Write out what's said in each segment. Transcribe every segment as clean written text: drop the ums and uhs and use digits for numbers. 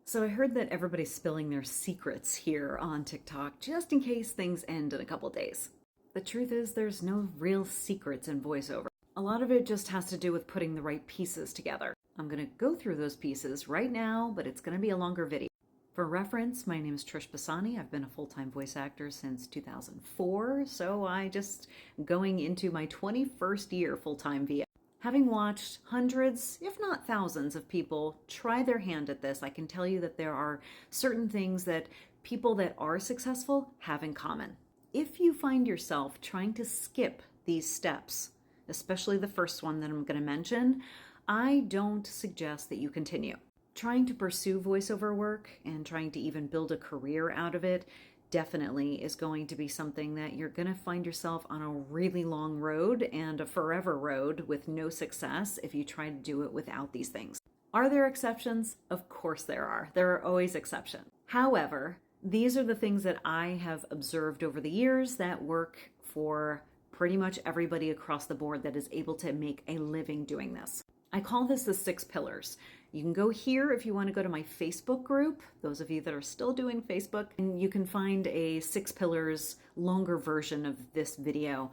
So I heard that everybody's spilling their secrets here on TikTok just in case things end in a couple days. The truth is, there's no real secrets in voiceover. A lot of it just has to do with putting the right pieces together. I'm going to go through those pieces right now, but it's going to be a longer video. For reference, my name is Trish Bassani. I've been a full-time voice actor since 2004, so I just going into my 21st year full-time VA. Having watched hundreds, if not thousands, of people try their hand at this, I can tell you that there are certain things that people that are successful have in common. If you find yourself trying to skip these steps, especially the first one that I'm going to mention, I don't suggest that you continue. Trying to pursue voiceover work and trying to even build a career out of it definitely is going to be something that you're going to find yourself on a really long road and a forever road with no success if you try to do it without these things. Are there exceptions? Of course there are. There are always exceptions. However, these are the things that I have observed over the years that work for pretty much everybody across the board that is able to make a living doing this. I call this the 6 pillars. You can go here if you want to go to my Facebook group, those of you that are still doing Facebook, and you can find a 6 pillars longer version of this video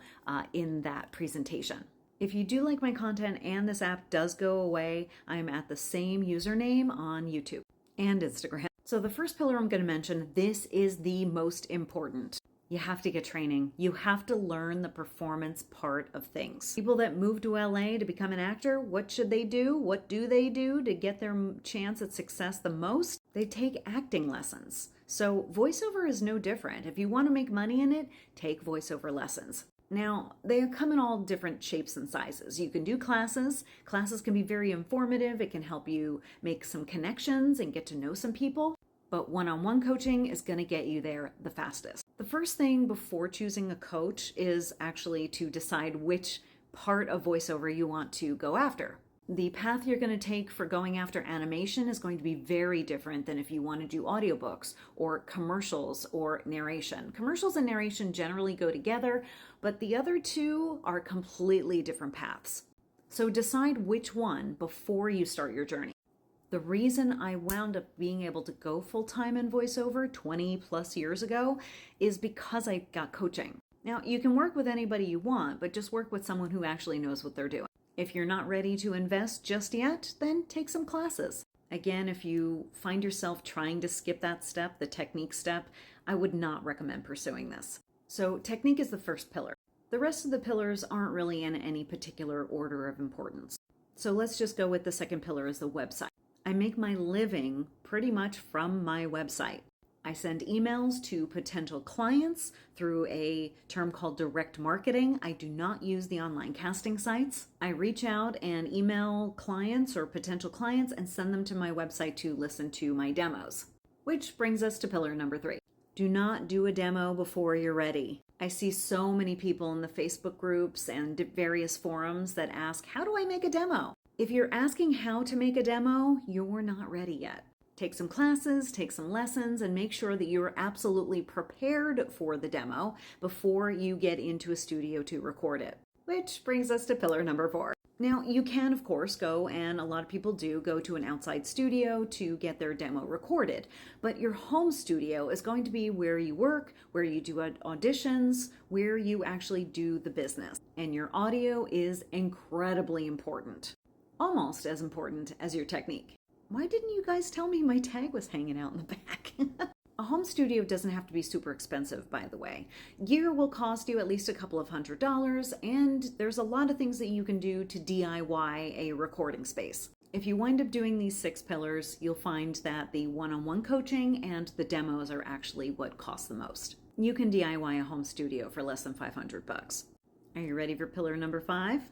in that presentation. If you do like my content and this app does go away, I'm at the same username on YouTube and Instagram. So the first pillar I'm going to mention, this is the most important. You have to get training. You have to learn the performance part of things. People that move to LA to become an actor, what should they do? What do they do to get their chance at success the most? They take acting lessons. So voiceover is no different. If you want to make money in it, take voiceover lessons. Now, they come in all different shapes and sizes. You can do classes. Classes can be very informative. It can help you make some connections and get to know some people. But one-on-one coaching is going to get you there the fastest. The first thing before choosing a coach is actually to decide which part of voiceover you want to go after. The path you're going to take for going after animation is going to be very different than if you want to do audiobooks or commercials or narration. Commercials and narration generally go together, but the other two are completely different paths. So decide which one before you start your journey. The reason I wound up being able to go full-time in voiceover 20 plus years ago is because I got coaching. Now, you can work with anybody you want, but just work with someone who actually knows what they're doing. If you're not ready to invest just yet, then take some classes. Again, if you find yourself trying to skip that step, the technique step, I would not recommend pursuing this. So technique is the first pillar. The rest of the pillars aren't really in any particular order of importance. So let's just go with the second pillar as the website. I make my living pretty much from my website. I send emails to potential clients through a term called direct marketing. I do not use the online casting sites. I reach out and email clients or potential clients and send them to my website to listen to my demos. Which brings us to pillar number 3. Do not do a demo before you're ready. I see so many people in the Facebook groups and various forums that ask, how do I make a demo? If you're asking how to make a demo, you're not ready yet. Take some classes, take some lessons, and make sure that you're absolutely prepared for the demo before you get into a studio to record it. Which brings us to pillar number 4. Now, you can, of course, go, and a lot of people do, go to an outside studio to get their demo recorded. But your home studio is going to be where you work, where you do auditions, where you actually do the business. And your audio is incredibly important. Almost as important as your technique. Why didn't you guys tell me my tag was hanging out in the back? A home studio doesn't have to be super expensive, by the way. Gear will cost you at least a couple of $100s, and there's a lot of things that you can do to DIY a recording space. If you wind up doing these 6 pillars, you'll find that the one-on-one coaching and the demos are actually what cost the most. You can DIY a home studio for less than $500. Are you ready for pillar number 5?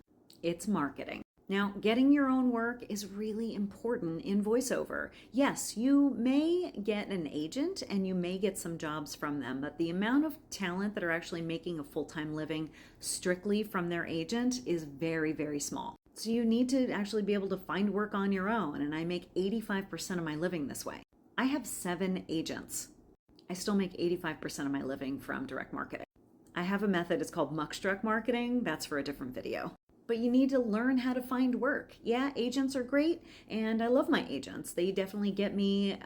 It's marketing. Now, getting your own work is really important in voiceover. Yes, you may get an agent and you may get some jobs from them, but the amount of talent that are actually making a full-time living strictly from their agent is very, very small. So you need to actually be able to find work on your own, and I make 85% of my living this way. I have 7 agents. I still make 85% of my living from direct marketing. I have a method, it's called Muckstruck marketing. That's for a different video. but you need to learn how to find work. Yeah, agents are great, and I love my agents. They definitely get me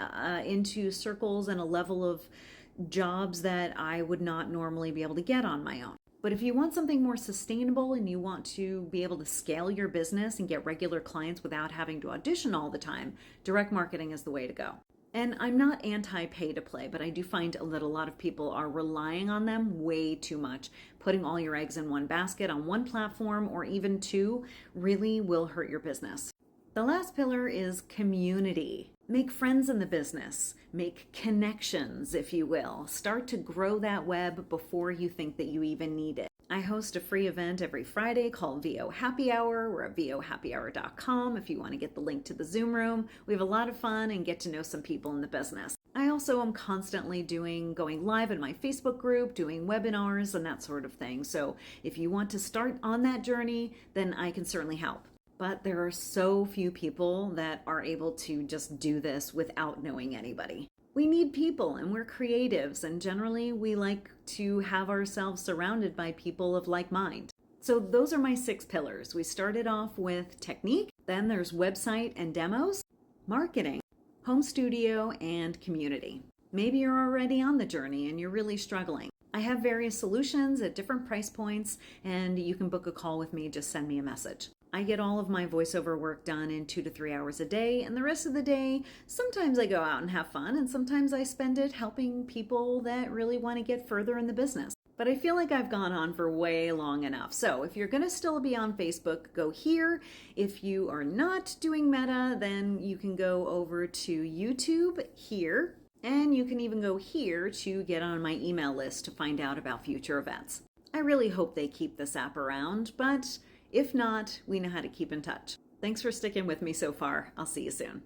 into circles and a level of jobs that I would not normally be able to get on my own. But if you want something more sustainable and you want to be able to scale your business and get regular clients without having to audition all the time, direct marketing is the way to go. And I'm not anti pay to play, but I do find that a lot of people are relying on them way too much. Putting all your eggs in one basket on one platform or even two really will hurt your business. The last pillar is community. Make friends in the business. Make connections, if you will. Start to grow that web before you think that you even need it. I host a free event every Friday called VO Happy Hour. We're at vohappyhour.com if you want to get the link to the Zoom room. We have a lot of fun and get to know some people in the business. I also am constantly going live in my Facebook group, doing webinars and that sort of thing. So if you want to start on that journey, then I can certainly help. But there are so few people that are able to just do this without knowing anybody. We need people, and we're creatives, and generally we like to have ourselves surrounded by people of like mind. So those are my 6 pillars. We started off with technique, then there's website and demos, marketing, home studio, and community. Maybe you're already on the journey and you're really struggling. I have various solutions at different price points, and you can book a call with me. Just send me a message. I get all of my voiceover work done in 2 to 3 hours a day, and the rest of the day, sometimes I go out and have fun, and sometimes I spend it helping people that really want to get further in the business. But I feel like I've gone on for way long enough. So if you're going to still be on Facebook, go here. If you are not doing Meta, then you can go over to YouTube here. And you can even go here to get on my email list to find out about future events. I really hope they keep this app around, but if not, we know how to keep in touch. Thanks for sticking with me so far. I'll see you soon.